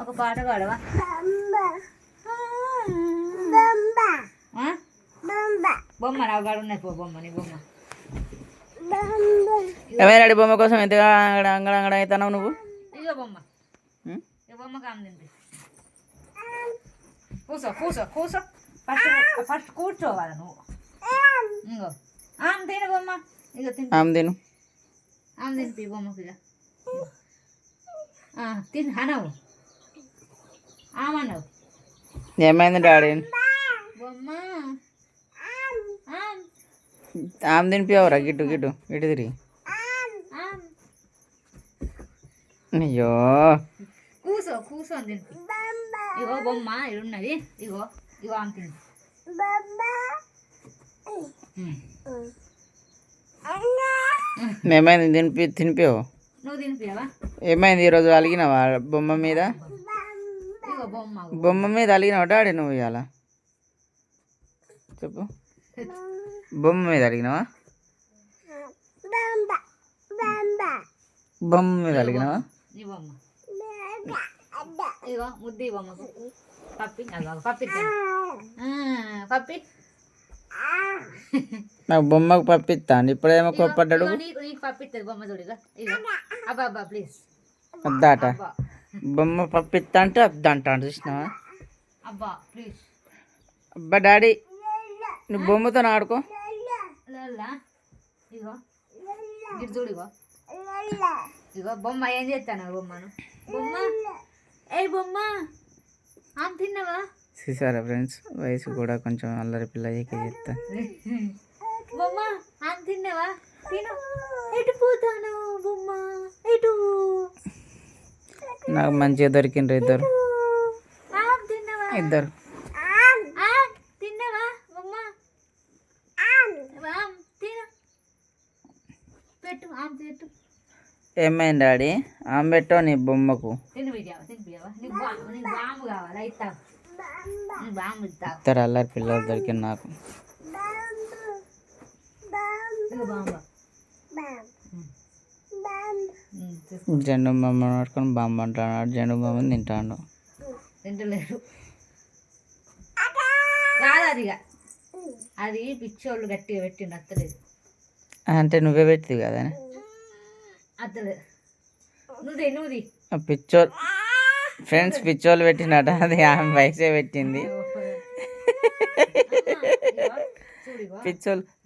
ఒక పాట పాడవా? బొమ్మ నాకు కాడ ఉన్నాయి. పో బొమ్మ, నీ బొమ్మ. ఎవరైనా బొమ్మ కోసం ఎంతగా అంగడ అవుతున్నావు నువ్వు? ఇగో బొమ్మ, ఈ బొమ్మ కామ్ తింది. కూసో కూసో కూసో, ఫస్ట్ కూర్చోవాలి నువ్వు. ఇంకో ఆమె తిను బొమ్మ, ఇగో తిను. ఆమె తిను, ఆమె తినిపి బొమ్మకి. ఇక తిను అనవు, ఆమన్నావు. ఏమైంది డాడీ? బొమ్మ ఆమె తినిపివరా? గిట్టు గిట్టు ఇటు తిరిగి. అయ్యో కూసో కూసో అని తినిపి. ఇగో బొమ్మ ఇడున్నది. ఇగో ఇగో ఆమె తిని. ఏమైంది? తినిపివు. నువ్వు తినిపియవా? ఏమైంది? ఈరోజు అలిగినావా బొమ్మ మీద? ఇగో బొమ్మ, బొమ్మ మీద అలిగినావా డాడీ నువ్వు ఇవాళ? చెప్పు, బొమ్మ మీద అలిగినావా? బొమ్మ మీద అలిగినావా? నీ బొమ్మ ఇగో ముద్ది బొమ్మకు పప్పి. పప్పి పప్పి నాకు బొమ్మకు పప్పిస్తాను. ఇప్పుడేమో కోప్పడ్డాడు. నీకు పప్పిస్తుంది బొమ్మ చూడు. ఇగో అబ్బా అబ్బా ప్లీజ్ వద్దాట. బొమ్మ పప్పిస్తా అంటే వద్దంటాను, చూసినావా? అబ్బా ప్లీజ్. అబ్బా డాడీ, నువ్వు బొమ్మతో ఆడుకో. ఇగో గిట్ చూడు. ఇగో ఇగో బొమ్మ ఏం చేస్తాను బొమ్మను. బొమ్మ ఏ బొమ్మ ఆమె తిన్నావా? చూసారా ఫ్రెండ్స్, వయసు కూడా కొంచెం అల్లరి పిల్ల చెప్తా. బొమ్మ ఆమె తిన్నావా? తిను. ఎటు పోతాను బొమ్మ? ఎటు? నాకు మంచిగా దొరికిండ్రు ఇద్దరు. ఆమె తిన్నావా? ఇద్దరు తిన్నావా బొమ్మ? తిను. పెట్టు ఆమె పెట్టు. ఏమైంది డాడీ? ఆమె పెట్టో నీ బొమ్మకు. బాంబు కావాలా? ఇస్తావు. బాంబు ఇస్తావు. ఇద్దరు అల్లరి పిల్లలు దొరికింది నాకు. జెండు బొమ్మ పట్టుకొని బాంబు అంటున్నాడు. జెండు బొమ్మని తింటాడు. తింటలేరు కాదు అది. అది పిచ్చోళ్ళు గట్టిగా పెట్టిండు, అత్తలేదు. అంటే నువ్వే పెట్టింది కదా? అత్తలేదు. నువ్వుది పిచ్చోళ్ళు ఫ్రెండ్స్, పిచ్చోళ్ళు పెట్టినట. అది ఆమె వయసే పెట్టింది.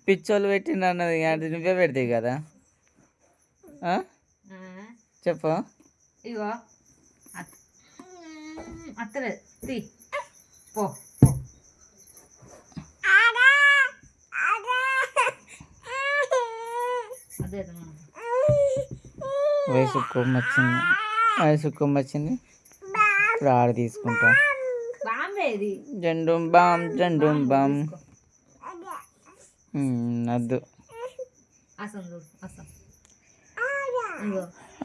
పిచ్చోళ్ళు పెట్టింది అన్నది. అంటే నువ్వే పెడతాయి కదా? చెప్పు. ఇగో అత్తలేదు. తీ పో. వయసు కొమ్మొచ్చింది, వయసు కొమ్మొచ్చింది. ఇప్పుడు ఆడ తీసుకుంటా. Zandu balm, Zandu balm. వద్దు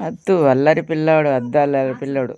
వద్దు, అల్లరి పిల్లాడు. వద్దు, అల్లరి పిల్లాడు.